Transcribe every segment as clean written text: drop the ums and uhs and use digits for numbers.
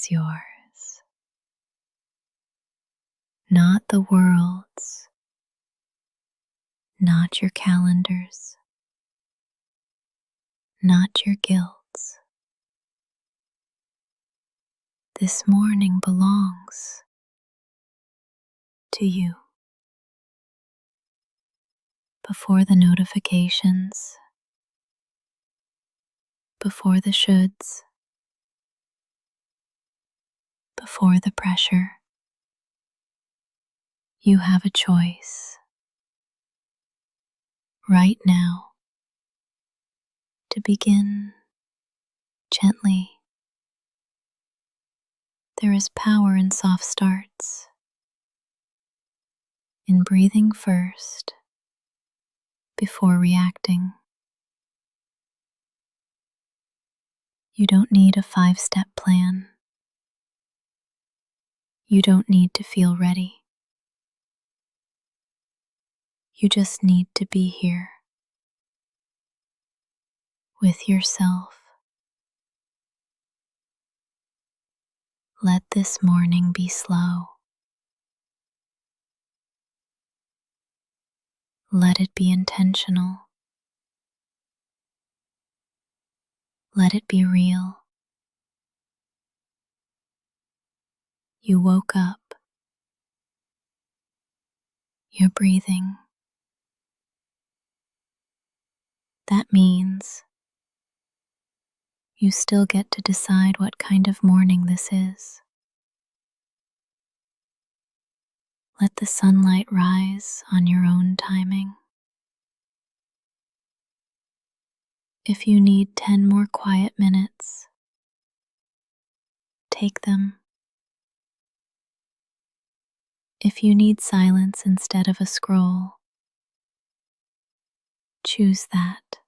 is yours, not the world's, not your calendar's, not your guilt's. This morning belongs to you. Before the notifications, before the shoulds, before the pressure, you have a choice right now to begin gently. There is power in soft starts, in breathing first before reacting. You don't need a 5-step plan. You don't need to feel ready. You just need to be here with yourself. Let this morning be slow. Let it be intentional. Let it be real. You woke up. You're breathing. That means you still get to decide what kind of morning this is. Let the sunlight rise on your own timing. If you need 10 more quiet minutes, take them. If you need silence instead of a scroll, choose that.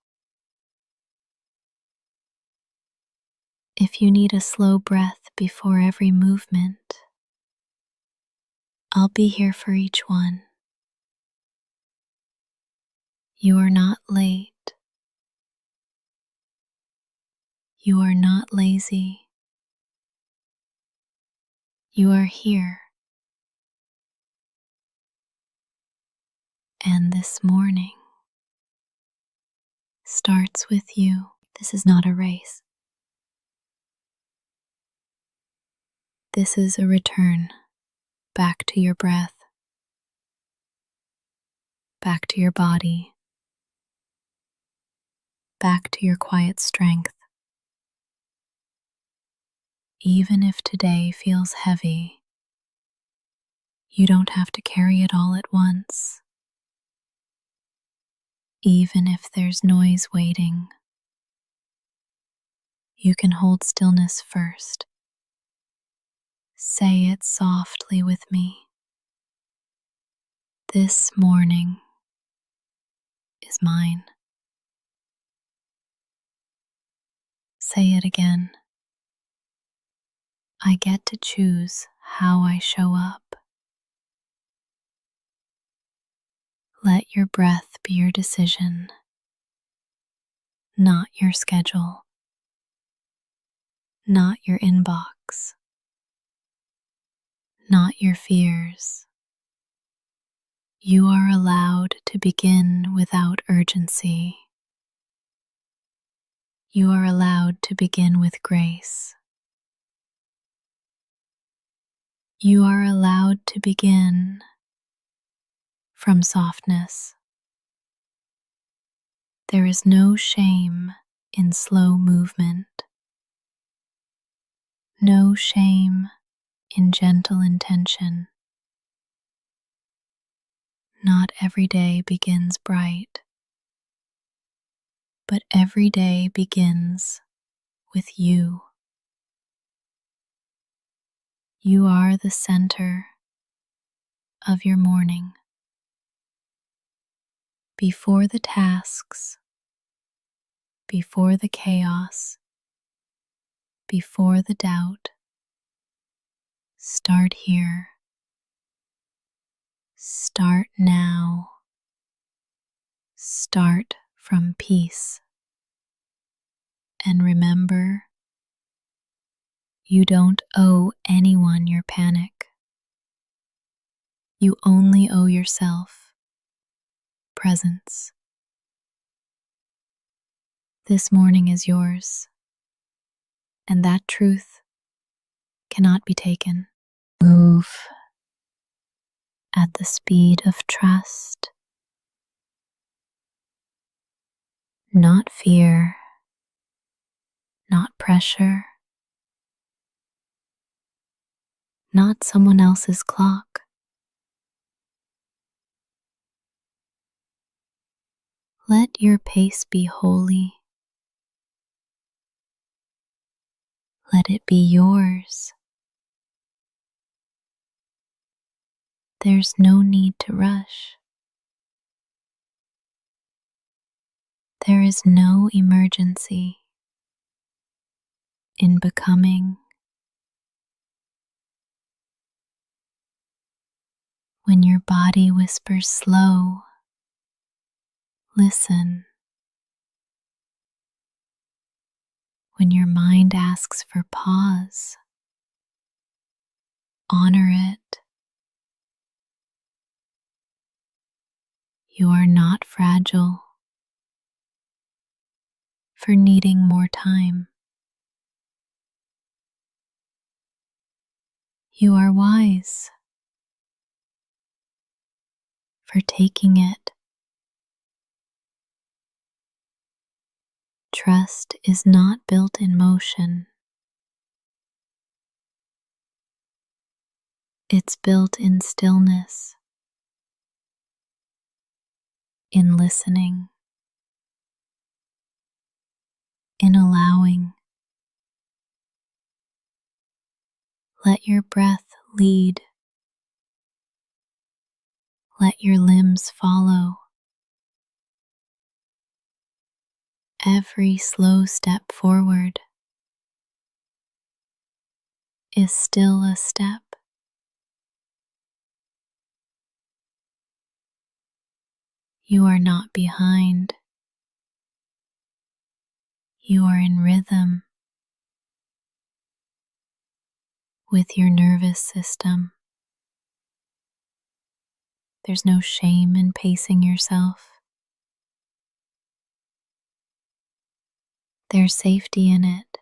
If you need a slow breath before every movement, I'll be here for each one. You are not late. You are not lazy. You are here. And this morning starts with you. This is not a race. This is a return back to your breath, back to your body, back to your quiet strength. Even if today feels heavy, you don't have to carry it all at once. Even if there's noise waiting, you can hold stillness first. Say it softly with me. This morning is mine. Say it again. I get to choose how I show up. Let your breath be your decision, not your schedule, not your inbox, not your fears. You are allowed to begin without urgency. You are allowed to begin with grace. You are allowed to begin from softness. There is no shame in slow movement, no shame in gentle intention. Not every day begins bright, but every day begins with you. You are the center of your morning. Before the tasks, before the chaos, before the doubt, start here. Start now. Start from peace. And remember, You don't owe anyone your panic. You only owe yourself presence. This morning is yours, and that truth cannot be taken. Move at the speed of trust, not fear, not pressure, not someone else's clock. Let your pace be holy. Let it be yours. There's no need to rush. There is no emergency in becoming. When your body whispers slow, listen. When your mind asks for pause, honor it. You are not fragile for needing more time. You are wise for taking it. Trust is not built in motion. It's built in stillness, in listening, in allowing. Let your breath lead. Let your limbs follow. Every slow step forward is still a step. You are not behind. You are in rhythm with your nervous system. There's no shame in pacing yourself. There's safety in it.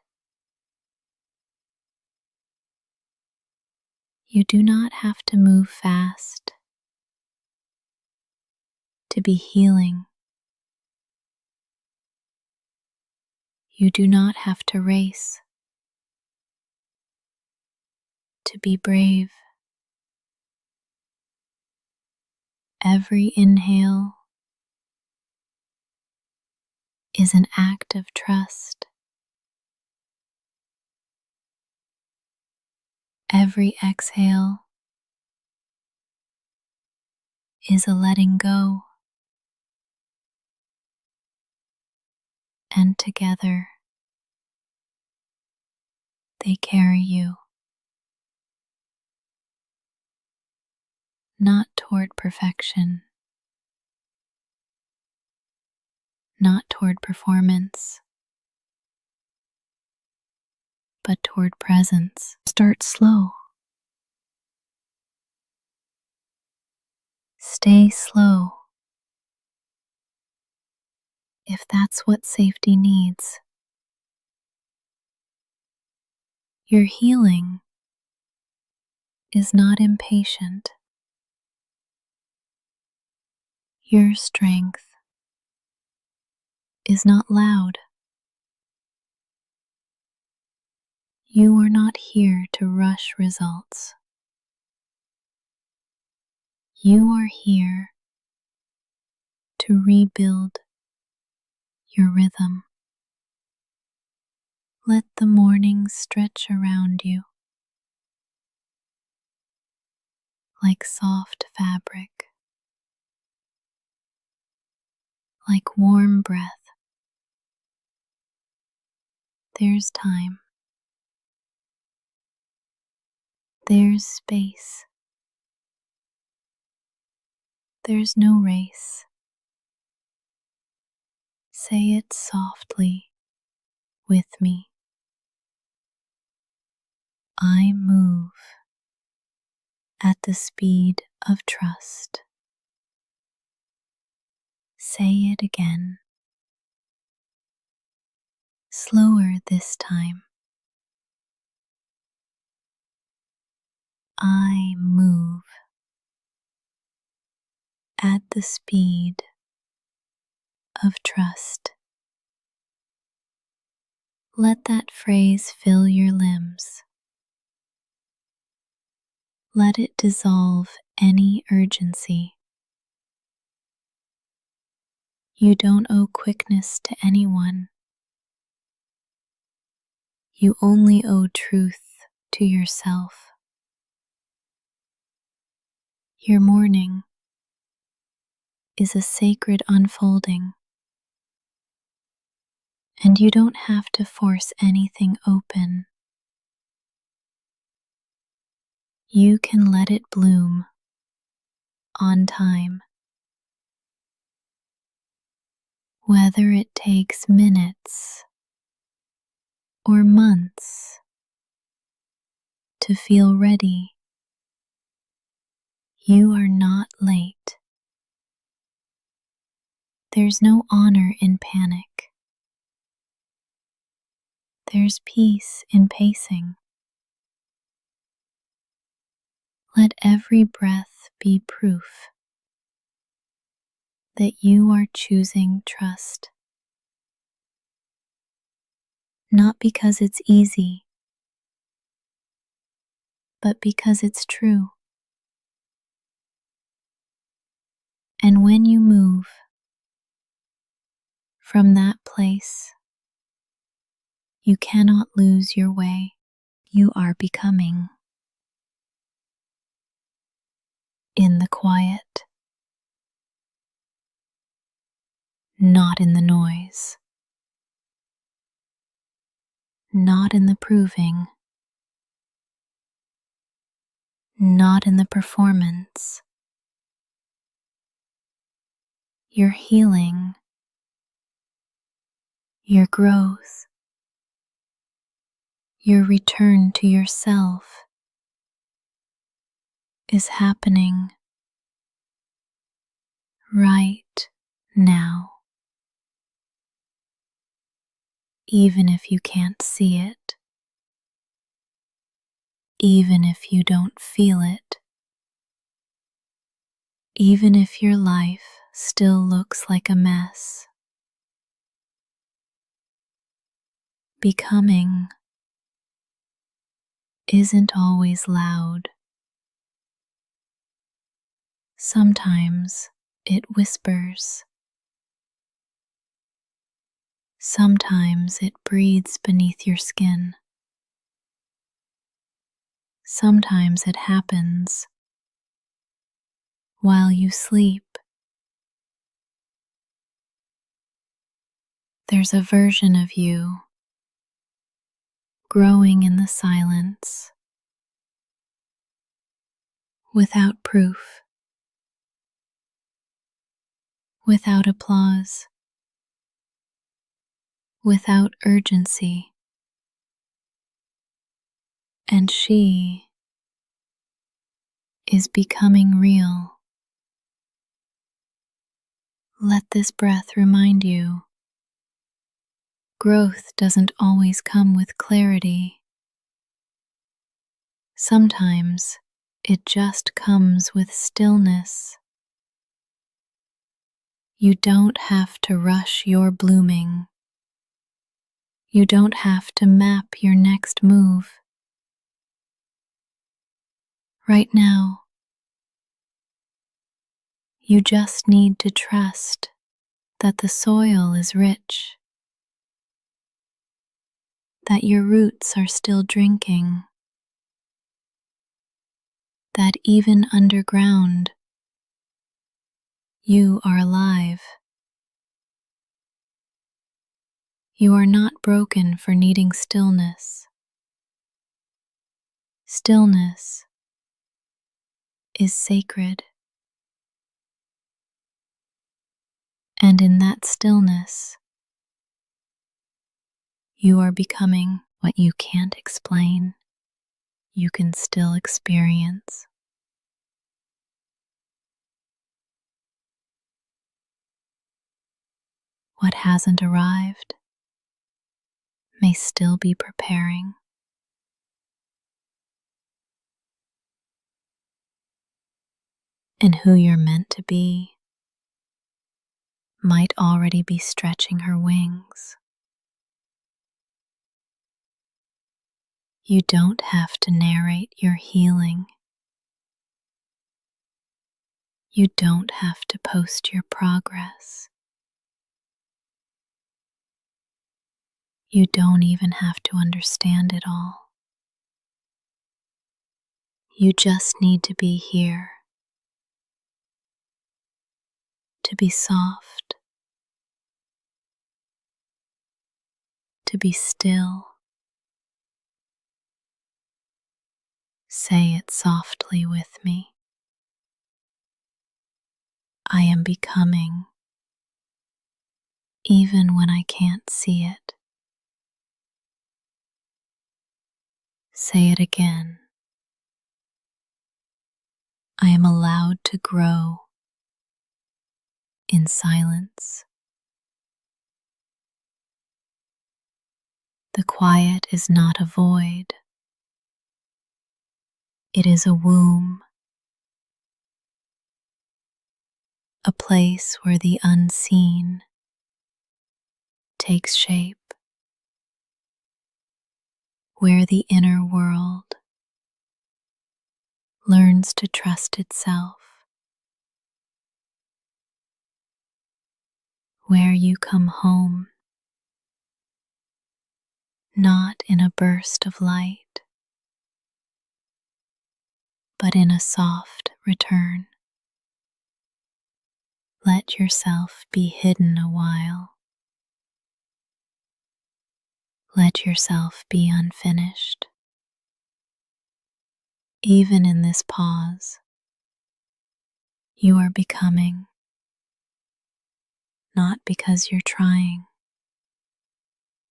You do not have to move fast to be healing. You do not have to race to be brave. Every inhale is an act of trust. Every exhale is a letting go. And together, they carry you, not toward perfection, not toward performance, but toward presence. Start slow. Stay slow if that's what safety needs. Your healing is not impatient. Your strength is not loud. You are not here to rush results. You are here to rebuild your rhythm. Let the morning stretch around you like soft fabric, like warm breath. There's time. There's space. There's no race. Say it softly with me. I move at the speed of trust. Say it again, slower this time. I move at the speed of trust. Let that phrase fill your limbs. Let it dissolve any urgency. You don't owe quickness to anyone. You only owe truth to yourself. Your morning is a sacred unfolding, and you don't have to force anything open. You can let it bloom on time. Whether it takes minutes or months to feel ready, you are not late. There's no honor in panic. There's peace in pacing. Let every breath be proof that you are choosing trust. Not because it's easy, but because it's true. And when you move from that place, you cannot lose your way. You are becoming in the quiet, not in the noise, not in the proving, not in the performance. Your healing, your growth, your return to yourself is happening right now. Even if you can't see it, even if you don't feel it, even if your life still looks like a mess, becoming isn't always loud. Sometimes it whispers. Sometimes it breathes beneath your skin. Sometimes it happens while you sleep. There's a version of you growing in the silence, without proof, without applause, without urgency. And she is becoming real. Let this breath remind you, growth doesn't always come with clarity. Sometimes it just comes with stillness. You don't have to rush your blooming. You don't have to map your next move. Right now, you just need to trust that the soil is rich, that your roots are still drinking, that even underground, you are alive. You are not broken for needing stillness. Stillness is sacred. And in that stillness, you are becoming what you can't explain. you can still experience. What hasn't arrived may still be preparing. And who you're meant to be might already be stretching her wings. You don't have to narrate your healing. You don't have to post your progress. You don't even have to understand it all. You just need to be here, to be soft, to be still. Say it softly with me. I am becoming, even when I can't see it. Say it again. I am allowed to grow in silence. The quiet is not a void. It is a womb, a place where the unseen takes shape, where the inner world learns to trust itself, where you come home, not in a burst of light, but in a soft return. Let yourself be hidden a while. Let yourself be unfinished. Even in this pause, you are becoming, not because you're trying,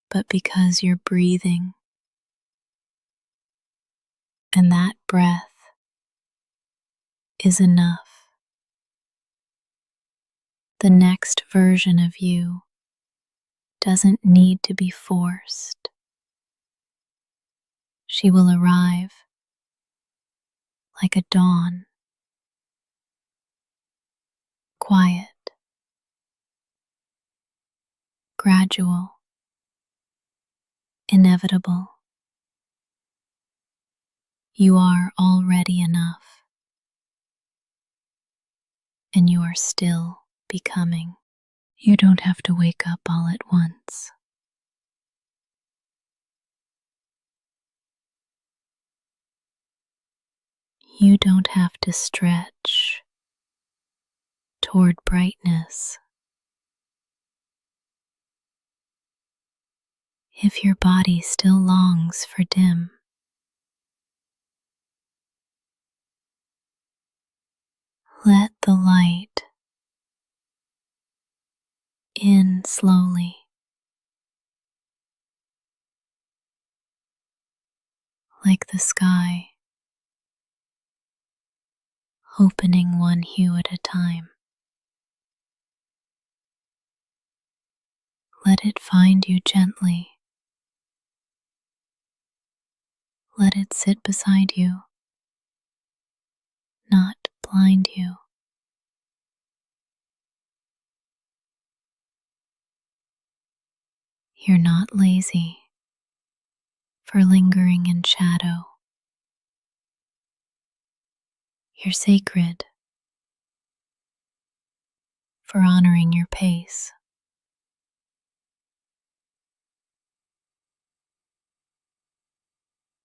but because you're breathing. And that breath is enough. The next version of you doesn't need to be forced. She will arrive like a dawn, quiet, gradual, inevitable. You are already enough, and you are still becoming. You don't have to wake up all at once. You don't have to stretch toward brightness. If your body still longs for dim, let the light in slowly, like the sky, opening one hue at a time. Let it find you gently. Let it sit beside you, not blind you. You're not lazy for lingering in shadow. You're sacred for honoring your pace.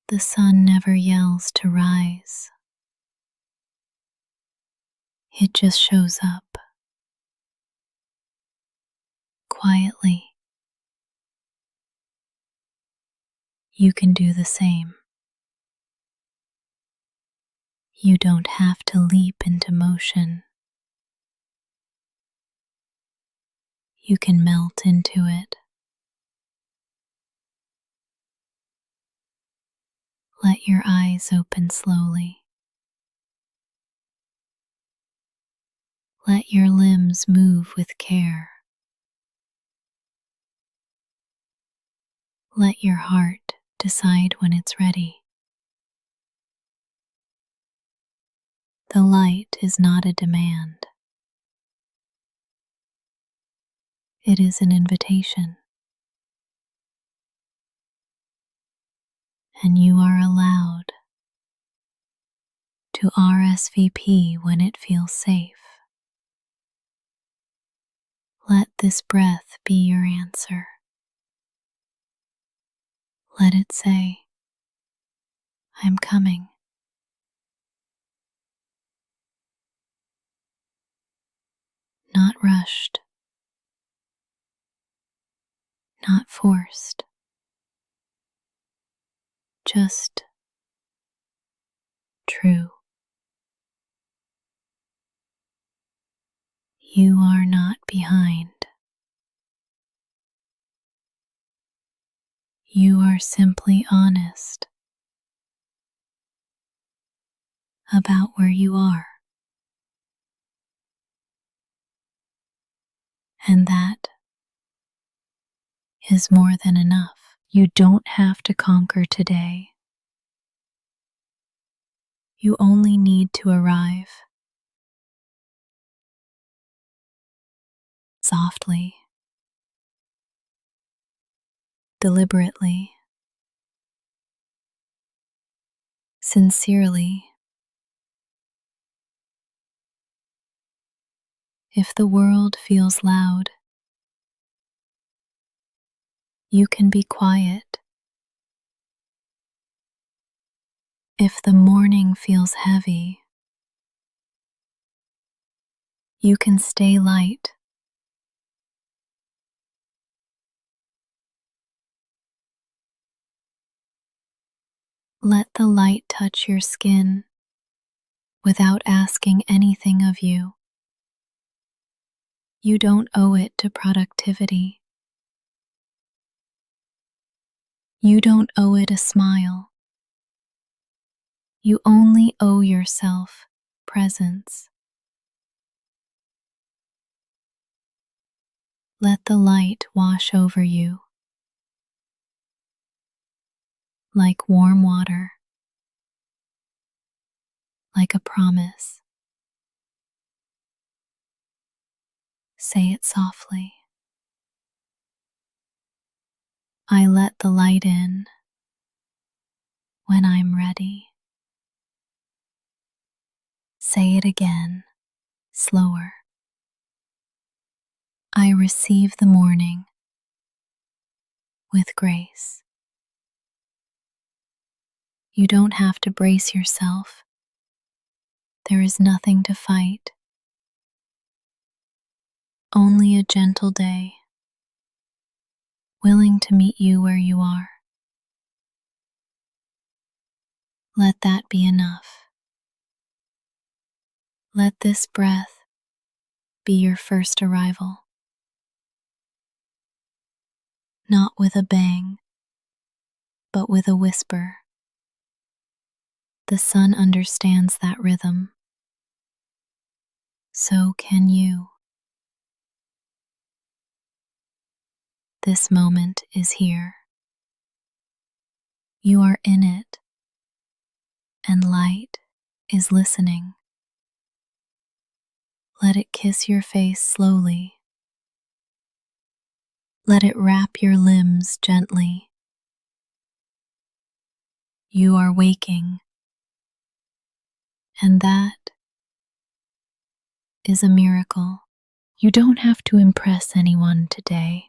The sun never yells to rise. It just shows up quietly. You can do the same. You don't have to leap into motion. You can melt into it. Let your eyes open slowly. Let your limbs move with care. Let your heart decide when it's ready. The light is not a demand. It is an invitation. And you are allowed to RSVP when it feels safe. Let this breath be your answer. Let it say, I'm coming. Not rushed, not forced, just true. You are not behind. You are simply honest about where you are. And that is more than enough. You don't have to conquer today. You only need to arrive softly, deliberately, sincerely. If the world feels loud, you can be quiet. If the morning feels heavy, you can stay light. Let the light touch your skin without asking anything of you. You don't owe it to productivity. You don't owe it a smile. You only owe yourself presence. Let the light wash over you like warm water, like a promise. Say it softly. I let the light in when I'm ready. Say it again, slower. I receive the morning with grace. You don't have to brace yourself. There is nothing to fight. Only a gentle day, willing to meet you where you are. Let that be enough. Let this breath be your first arrival. Not with a bang, but with a whisper. The sun understands that rhythm. So can you. This moment is here. You are in it, and light is listening. Let it kiss your face slowly. Let it wrap your limbs gently. You are waking, and that is a miracle. You don't have to impress anyone today.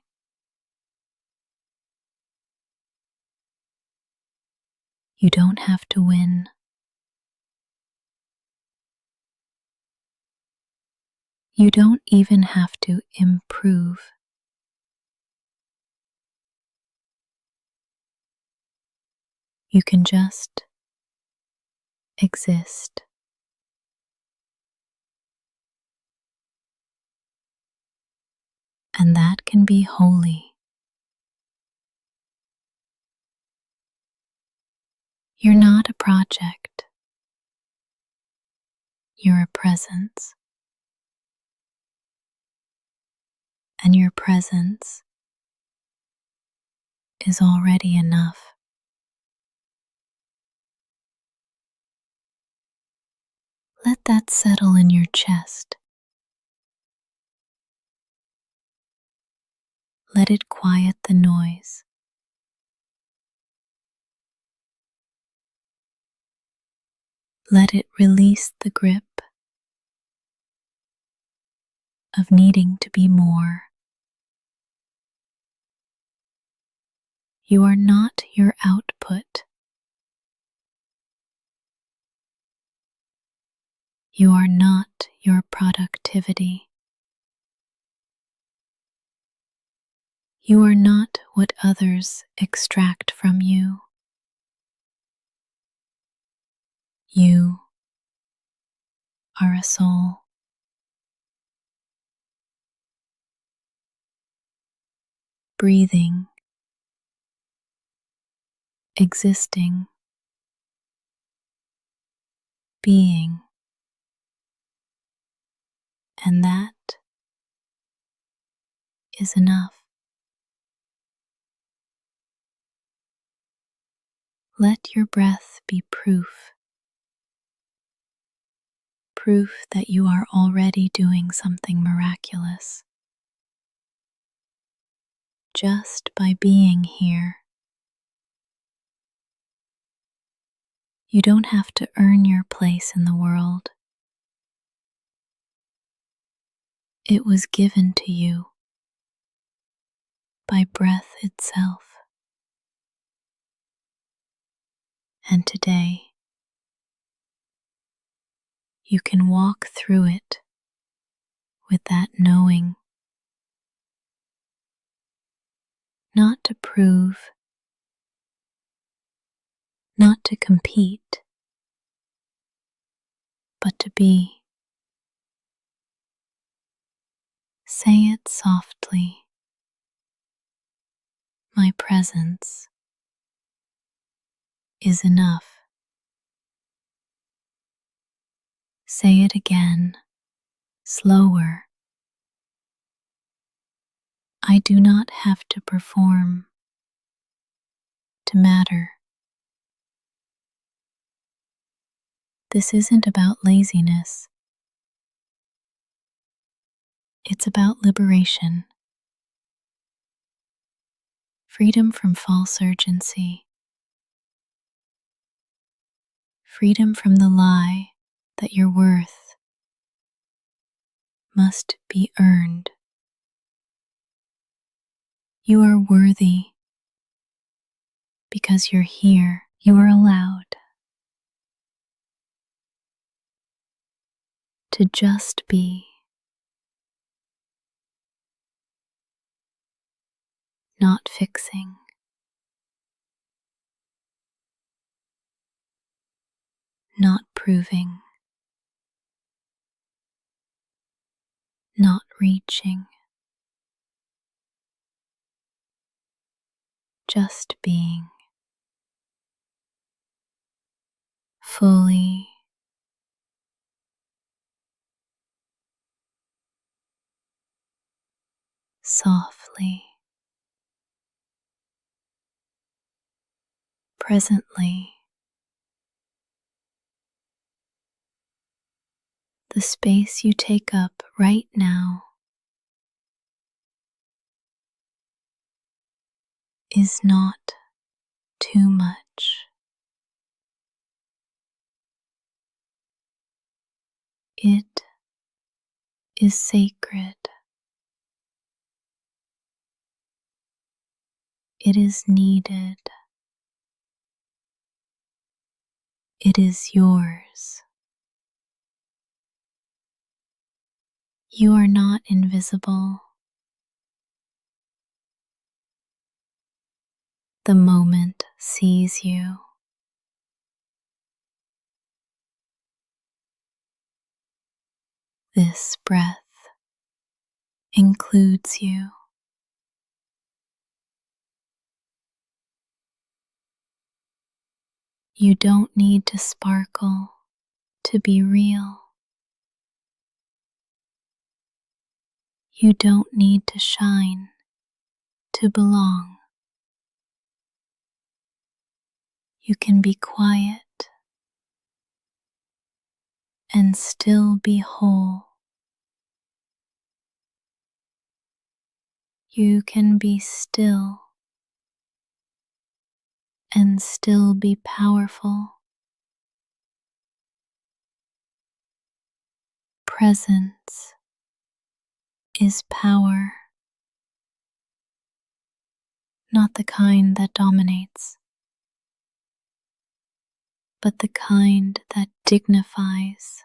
You don't have to win. You don't even have to improve. You can just exist. And that can be holy. You're not a project, you're a presence, and your presence is already enough. Let that settle in your chest. Let it quiet the noise. Let it release the grip of needing to be more. You are not your output. You are not your productivity. You are not what others extract from you. You are a soul. Breathing, existing, being, and that is enough. Let your breath be proof that you are already doing something miraculous. Just by being here, you don't have to earn your place in the world. It was given to you by breath itself. And today, you can walk through it with that knowing, not to prove, not to compete, but to be. Say it softly. My presence is enough. Say it again, slower. I do not have to perform to matter. This isn't about laziness. It's about liberation. Freedom from false urgency. Freedom from the lie that your worth must be earned. You are worthy because you're here. You are allowed to just be, not fixing, not proving, not reaching, just being, fully, softly, presently. The space you take up right now is not too much. It is sacred. It is needed. It is yours. You are not invisible. The moment sees you. This breath includes you. You don't need to sparkle to be real. You don't need to shine to belong. You can be quiet and still be whole. You can be still and still be powerful. Presence is power, not the kind that dominates, but the kind that dignifies.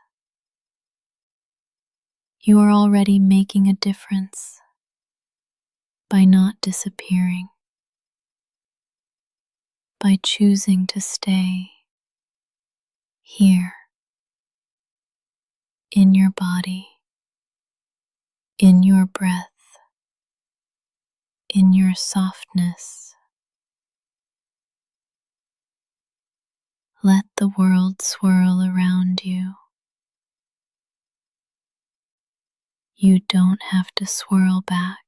You are already making a difference by not disappearing, by choosing to stay here in your body, in your breath, in your softness. Let the world swirl around you. You don't have to swirl back.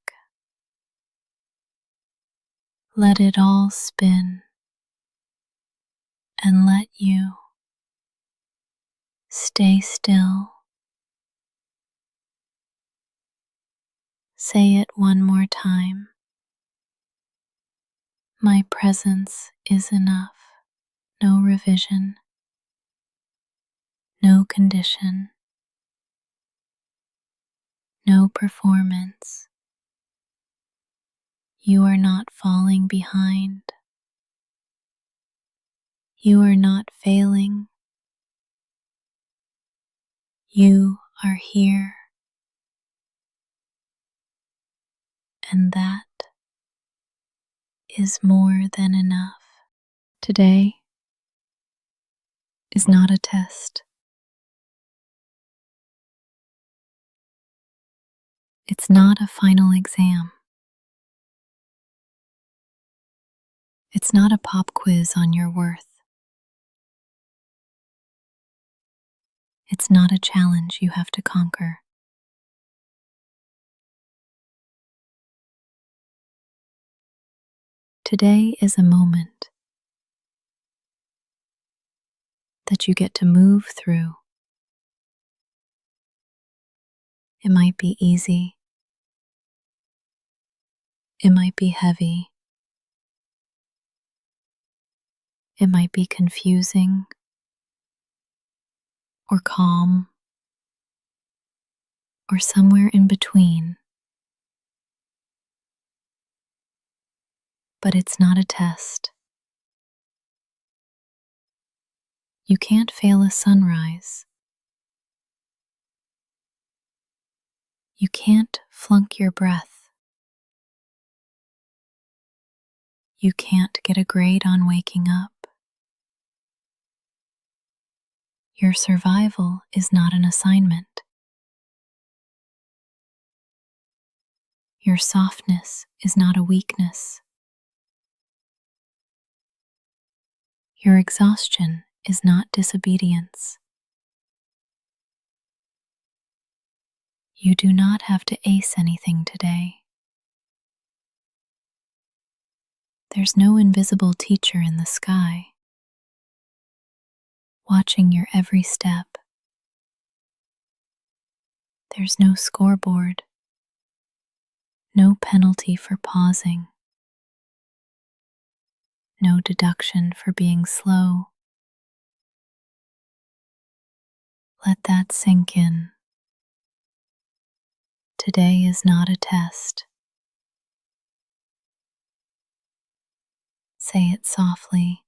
Let it all spin and let you stay still. Say it one more time. My presence is enough. No revision, no condition, no performance. You are not falling behind. You are not failing. You are here. And that is more than enough. Today is not a test. It's not a final exam. It's not a pop quiz on your worth. It's not a challenge you have to conquer. Today is a moment that you get to move through. It might be easy. It might be heavy. It might be confusing or calm or somewhere in between. But it's not a test. You can't fail a sunrise. You can't flunk your breath. You can't get a grade on waking up. Your survival is not an assignment. Your softness is not a weakness. Your exhaustion is not disobedience. You do not have to ace anything today. There's no invisible teacher in the sky, watching your every step. There's no scoreboard, no penalty for pausing, no deduction for being slow. Let that sink in. Today is not a test. Say it softly.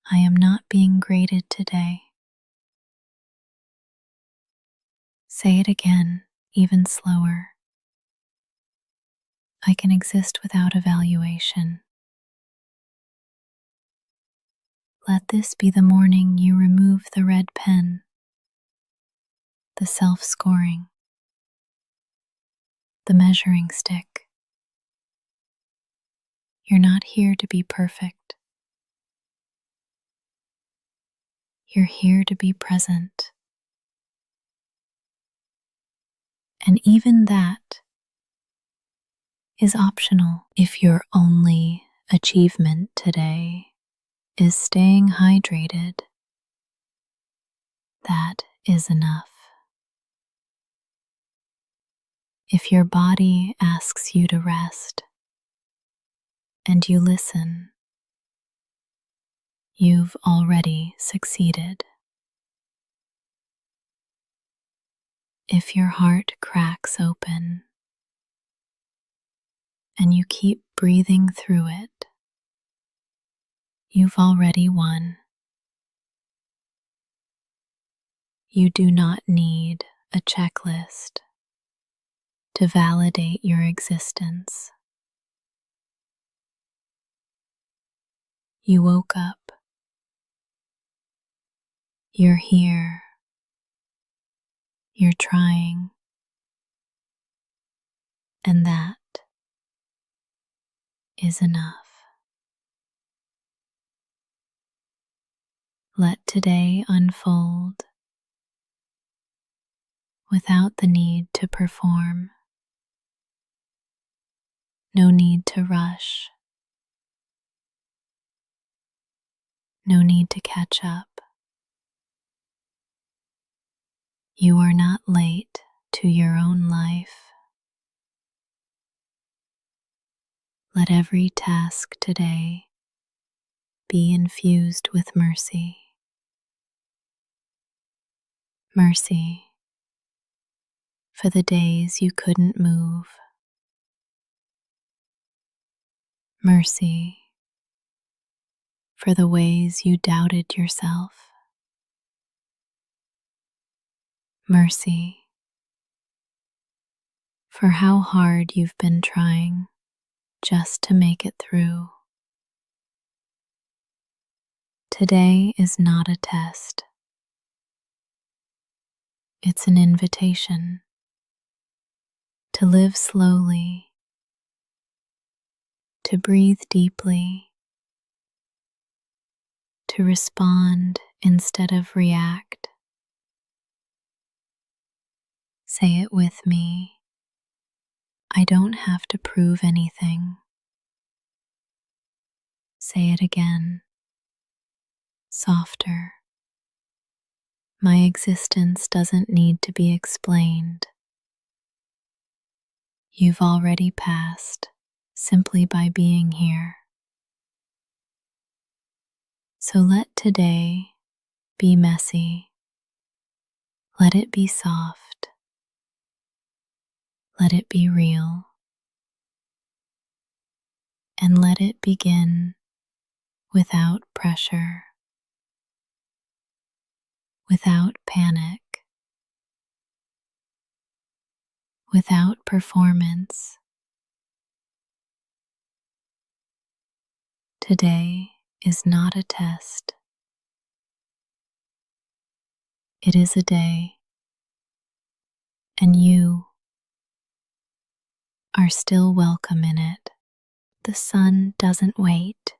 I am not being graded today. Say it again, even slower. I can exist without evaluation. Let this be the morning you remove the red pen, the self-scoring, the measuring stick. You're not here to be perfect. You're here to be present. And even that is optional. If your only achievement today is staying hydrated, that is enough. If your body asks you to rest and you listen, you've already succeeded. If your heart cracks open and you keep breathing through it, you've already won. You do not need a checklist to validate your existence. You woke up. You're here. You're trying. And that is enough. Let today unfold without the need to perform. No need to rush. No need to catch up. You are not late to your own life. Let every task today be infused with mercy. Mercy for the days you couldn't move. Mercy for the ways you doubted yourself. Mercy for how hard you've been trying just to make it through. Today is not a test. It's an invitation to live slowly, to breathe deeply, to respond instead of react. Say it with me. I don't have to prove anything. Say it again, softer. My existence doesn't need to be explained. You've already passed simply by being here. So let today be messy. Let it be soft. Let it be real. And let it begin without pressure, without panic, without performance. Today is not a test. It is a day, and you are still welcome in it. The sun doesn't wait.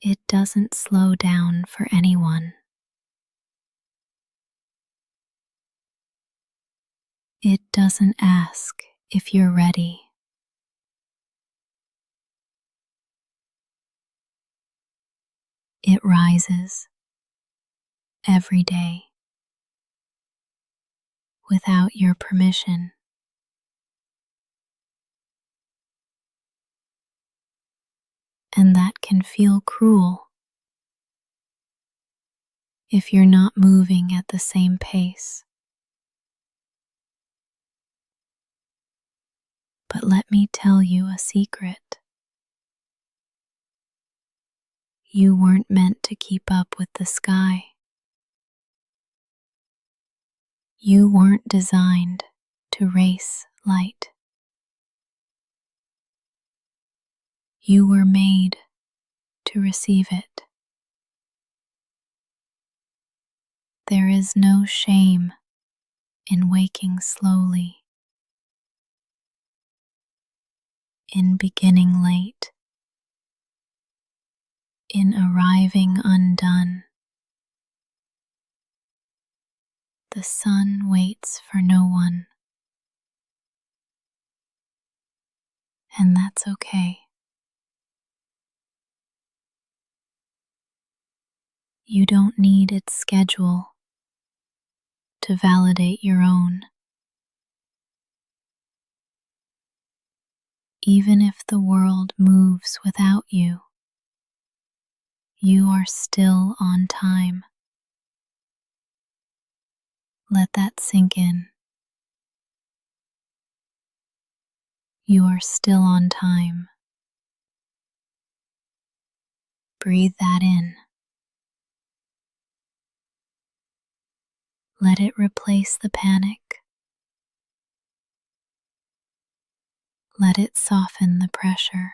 It doesn't slow down for anyone. It doesn't ask if you're ready. It rises every day without your permission. And that can feel cruel if you're not moving at the same pace. But let me tell you a secret. You weren't meant to keep up with the sky. You weren't designed to race light. You were made to receive it. There is no shame in waking slowly, in beginning late, in arriving undone. The sun waits for no one, and that's okay. You don't need its schedule to validate your own. Even if the world moves without you, you are still on time. Let that sink in. You are still on time. Breathe that in. Let it replace the panic. Let it soften the pressure.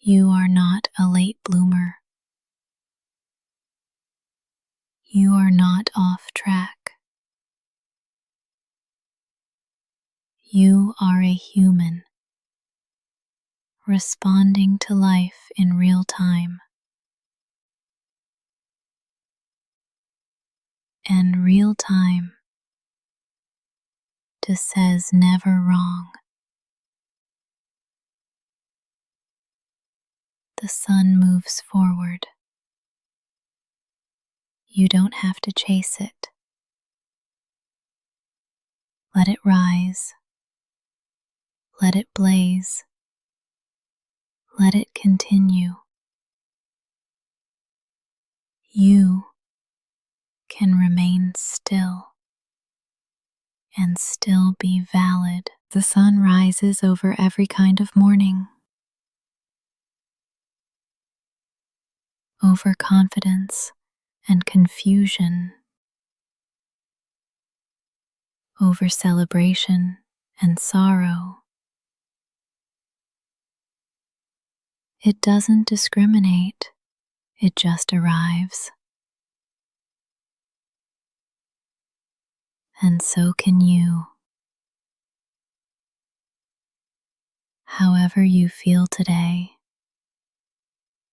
You are not a late bloomer. You are not off track. You are a human, responding to life in real time. And real time just says never wrong. The sun moves forward. You don't have to chase it. Let it rise. Let it blaze. Let it continue. You can remain still and still be valid. The sun rises over every kind of morning, over confidence and confusion, over celebration and sorrow. It doesn't discriminate, it just arrives. And so can you. However you feel today,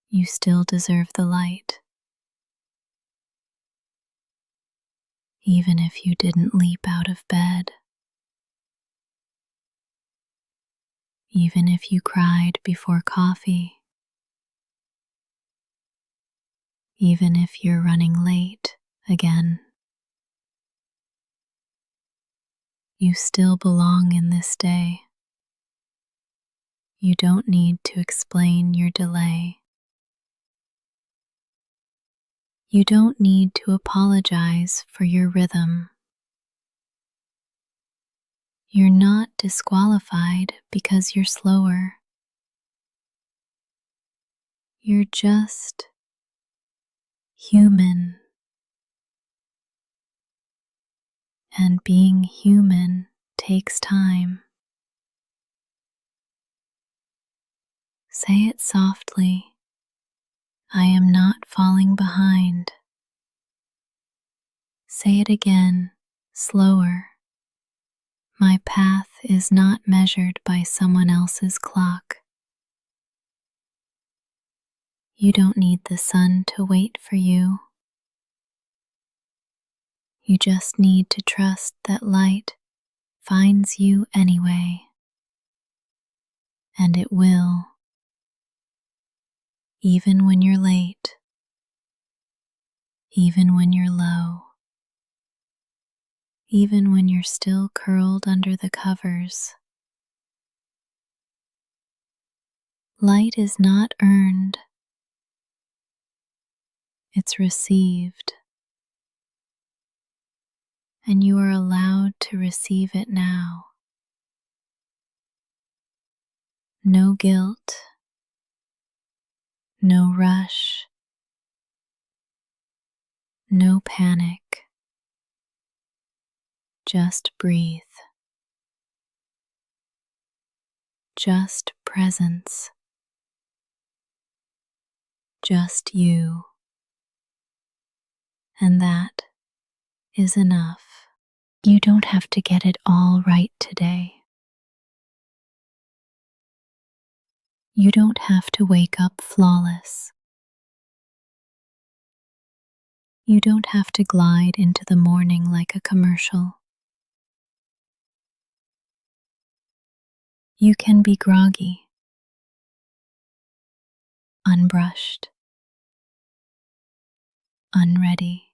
you still deserve the light. Even if you didn't leap out of bed, even if you cried before coffee, even if you're running late again, you still belong in this day. You don't need to explain your delay. You don't need to apologize for your rhythm. You're not disqualified because you're slower. You're just human. And being human takes time. Say it softly. I am not falling behind. Say it again, slower. My path is not measured by someone else's clock. You don't need the sun to wait for you. You just need to trust that light finds you anyway. And it will. Even when you're late. Even when you're low. Even when you're still curled under the covers. Light is not earned. It's received. And you are allowed to receive it now. No guilt. No rush. No panic. Just breathe. Just presence. Just you. And that is enough. You don't have to get it all right today. You don't have to wake up flawless. You don't have to glide into the morning like a commercial. You can be groggy, unbrushed, unready.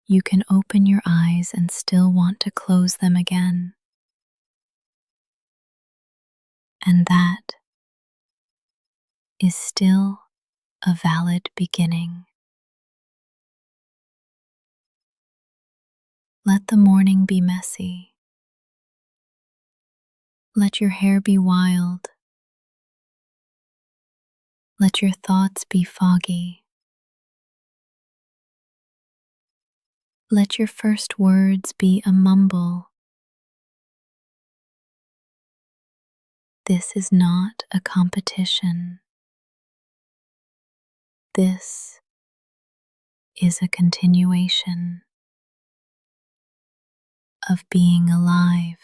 You can open your eyes and still want to close them again. And that is still a valid beginning. Let the morning be messy. Let your hair be wild. Let your thoughts be foggy. Let your first words be a mumble. This is not a competition. This is a continuation of being alive,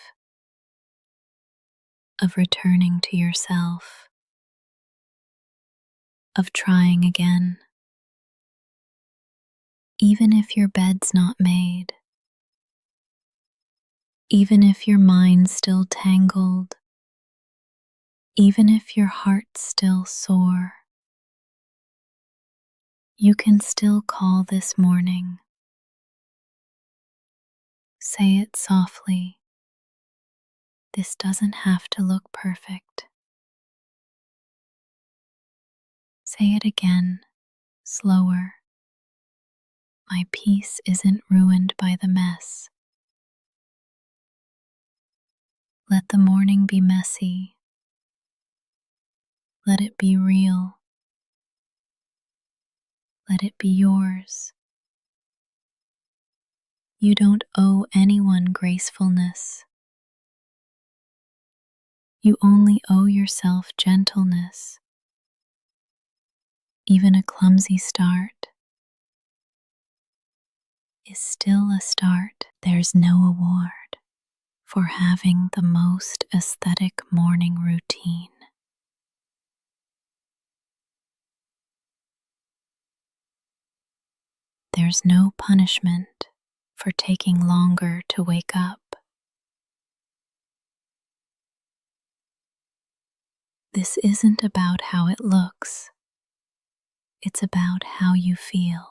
of returning to yourself, of trying again. Even if your bed's not made, even if your mind's still tangled, even if your heart's still sore, you can still call this morning. Say it softly. This doesn't have to look perfect. Say it again, slower. My peace isn't ruined by the mess. Let the morning be messy. Let it be real. Let it be yours. You don't owe anyone gracefulness. You only owe yourself gentleness. Even a clumsy start is still a start. There's no award for having the most aesthetic morning routine. There's no punishment for taking longer to wake up. This isn't about how it looks. It's about how you feel.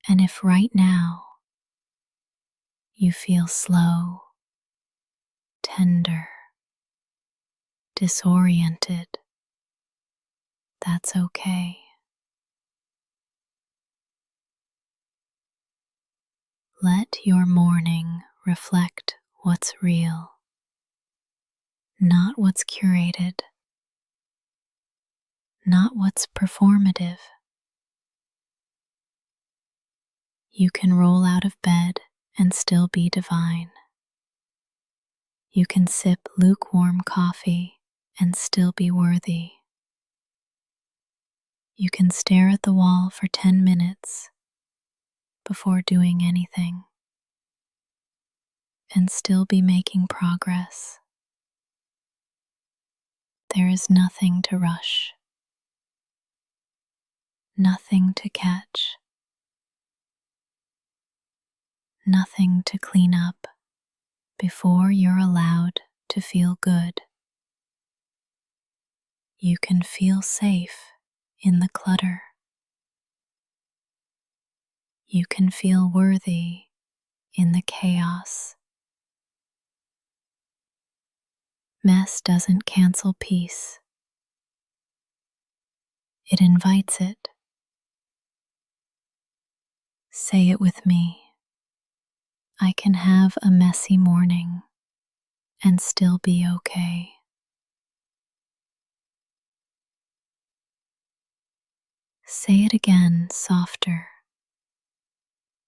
And if right now you feel slow, tender, disoriented, that's okay. Let your morning reflect what's real, not what's curated, not what's performative. You can roll out of bed and still be divine. You can sip lukewarm coffee and still be worthy. You can stare at the wall for 10 minutes before doing anything and still be making progress. There is nothing to rush, nothing to catch, nothing to clean up before you're allowed to feel good. You can feel safe in the clutter. You can feel worthy in the chaos. Mess doesn't cancel peace. It invites it. Say it with me. I can have a messy morning and still be okay. Say it again, softer.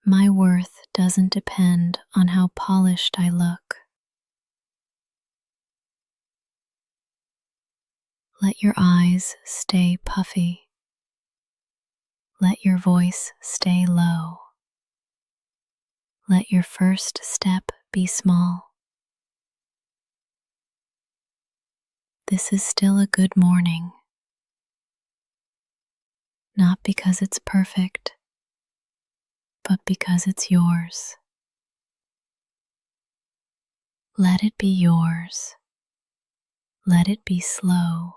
My worth doesn't depend on how polished I look. Let your eyes stay puffy. Let your voice stay low. Let your first step be small. this is still a good morning, not because it's perfect, but because it's yours. Let it be yours. Let it be slow.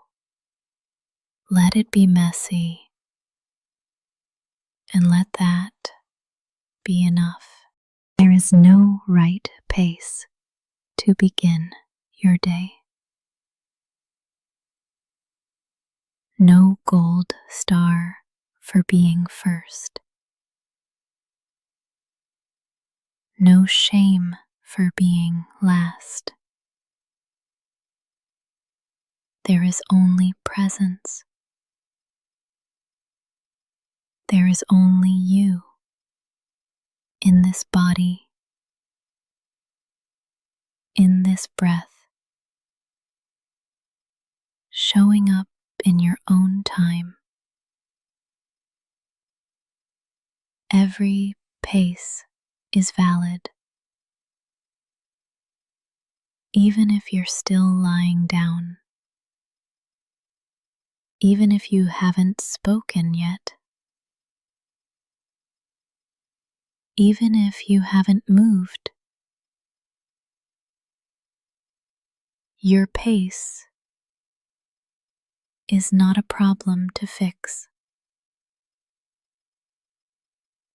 Let it be messy. And let that be enough. There is no right pace to begin your day. No gold star for being first. No shame for being last. There is only presence. There is only you in this body, in this breath, showing up in your own time. Every pace is valid. Even if you're still lying down, even if you haven't spoken yet, even if you haven't moved, your pace is not a problem to fix.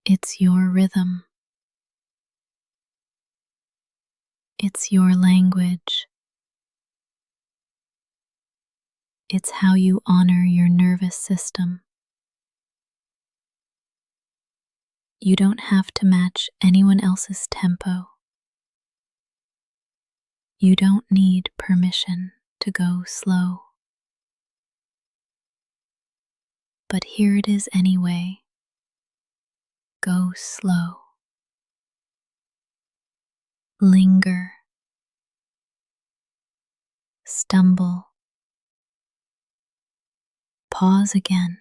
It's your rhythm. It's your language. It's how you honor your nervous system. You don't have to match anyone else's tempo. You don't need permission to go slow. But here it is anyway. Go slow. Linger. Stumble. Pause again.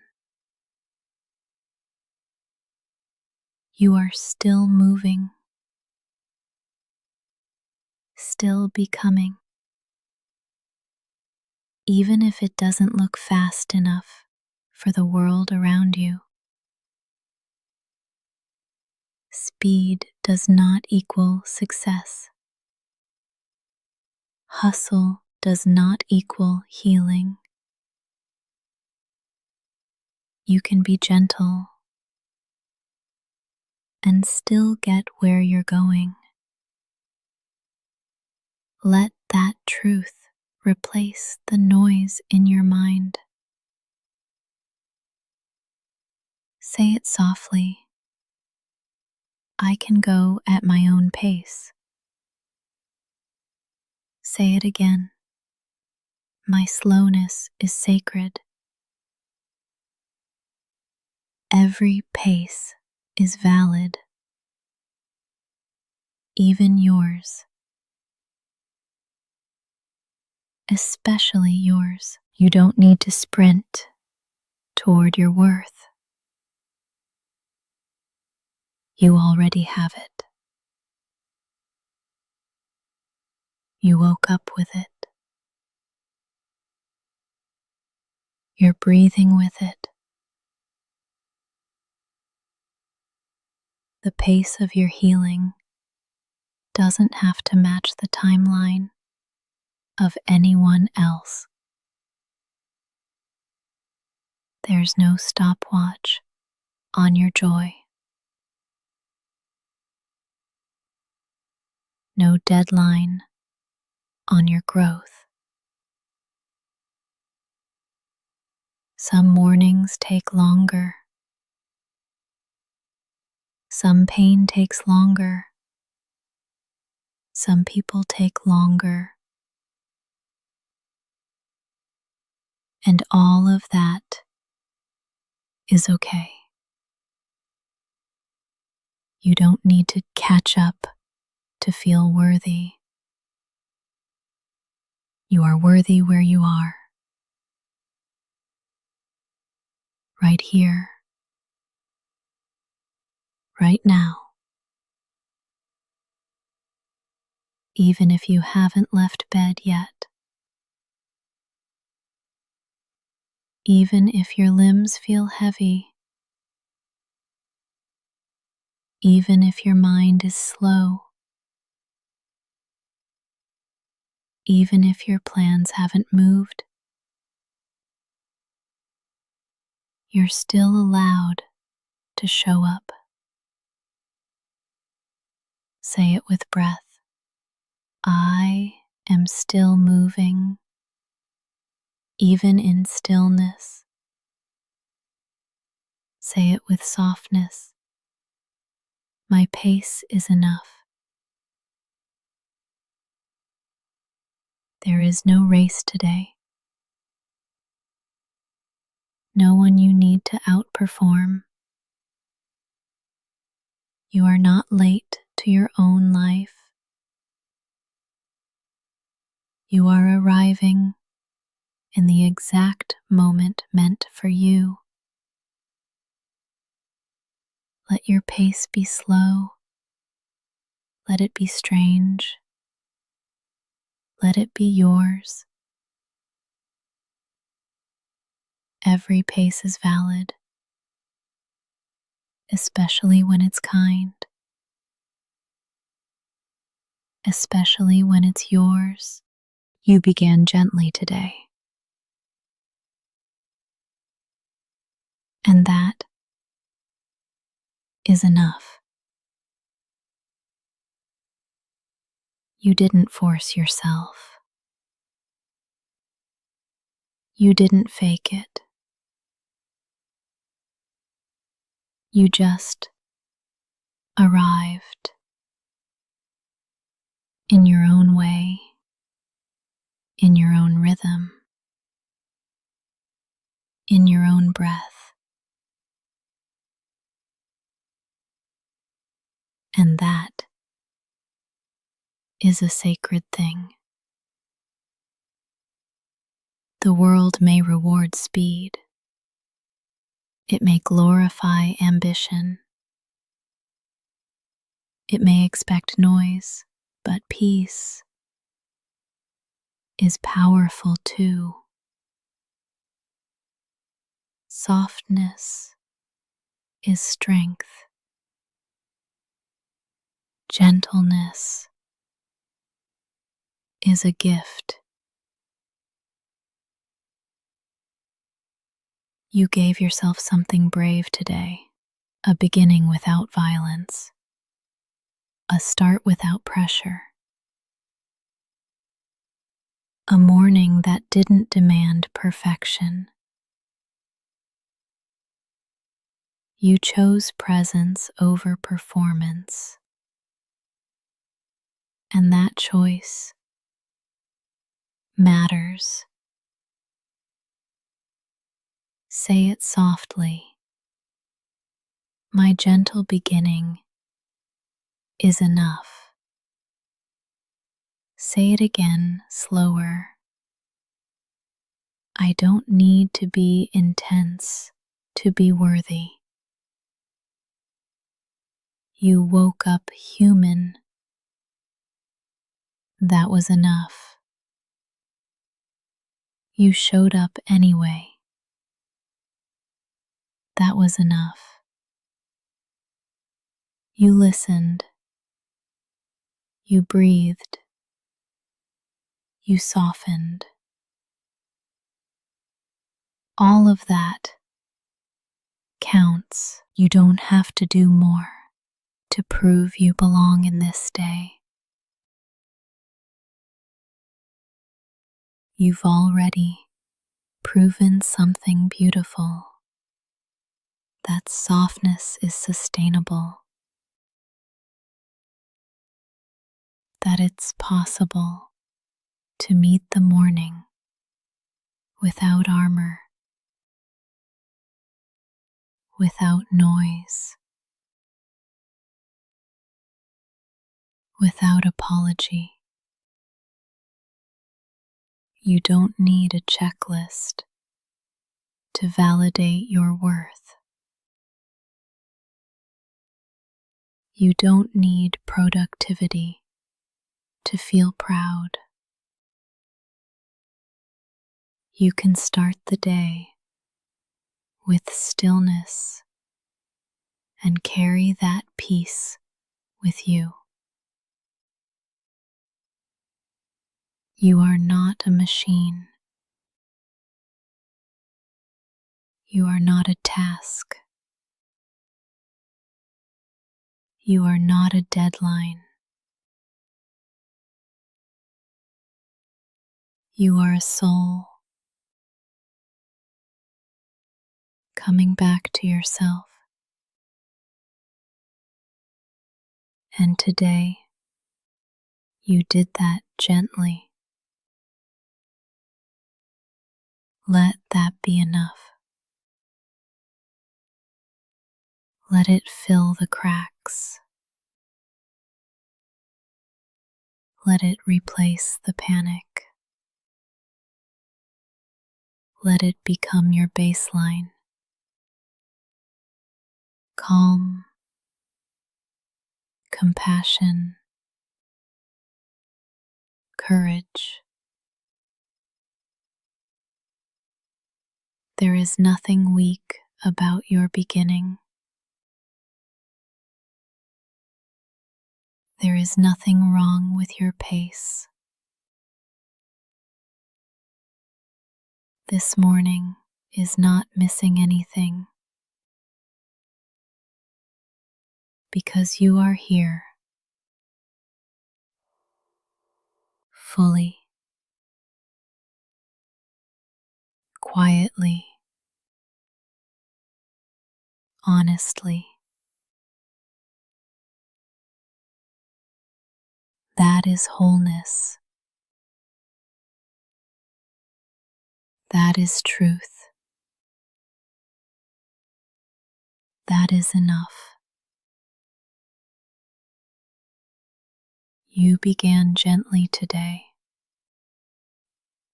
You are still moving, still becoming, even if it doesn't look fast enough for the world around you. Speed does not equal success. Hustle does not equal healing. You can be gentle and still get where you're going. Let that truth replace the noise in your mind. Say it softly. I can go at my own pace. Say it again. My slowness is sacred. Every pace is valid, even yours, especially yours. You don't need to sprint toward your worth. You already have it. You woke up with it. You're breathing with it. The pace of your healing doesn't have to match the timeline of anyone else. There's no stopwatch on your joy. No deadline on your growth. Some mornings take longer. Some pain takes longer. Some people take longer. And all of that is okay. You don't need to catch up to feel worthy. You are worthy where you are. Right here. Right now. Even if you haven't left bed yet. Even if your limbs feel heavy, even if your mind is slow, even if your plans haven't moved, you're still allowed to show up. Say it with breath. I am still moving, even in stillness. Say it with softness. My pace is enough. There is no race today. No one you need to outperform. You are not late to your own life. You are arriving in the exact moment meant for you. Let your pace be slow. Let it be strange. Let it be yours. Every pace is valid, especially when it's kind, especially when it's yours. You began gently today, and that is enough. You didn't force yourself. You didn't fake it. You just arrived in your own way, in your own rhythm, in your own breath. And that is a sacred thing. The world may reward speed. It may glorify ambition. It may expect noise, but peace is powerful too. Softness is strength. Gentleness is a gift. You gave yourself something brave today, a beginning without violence, a start without pressure, a morning that didn't demand perfection. You chose presence over performance, and that choice matters. Say it softly. My gentle beginning is enough. Say it again, slower. I don't need to be intense to be worthy. You woke up human. That was enough. You showed up anyway. That was enough. You listened. You breathed. You softened. All of that counts. You don't have to do more to prove you belong in this day. You've already proven something beautiful. That softness is sustainable. That it's possible to meet the morning without armor, without noise, without apology. You don't need a checklist to validate your worth. You don't need productivity to feel proud. You can start the day with stillness and carry that peace with you. You are not a machine. You are not a task. You are not a deadline. You are a soul coming back to yourself. And today, you did that gently. Let that be enough. Let it fill the cracks. Let it replace the panic. Let it become your baseline. Calm, compassion, courage. There is nothing weak about your beginning. There is nothing wrong with your pace. This morning is not missing anything because you are here fully, quietly, honestly. That is wholeness. That is truth. That is enough. You began gently today.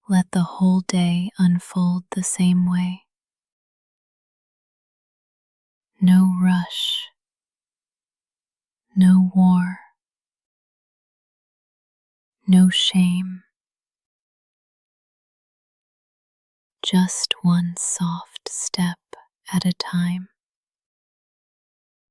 Let the whole day unfold the same way. No rush, no war, no shame. Just one soft step at a time.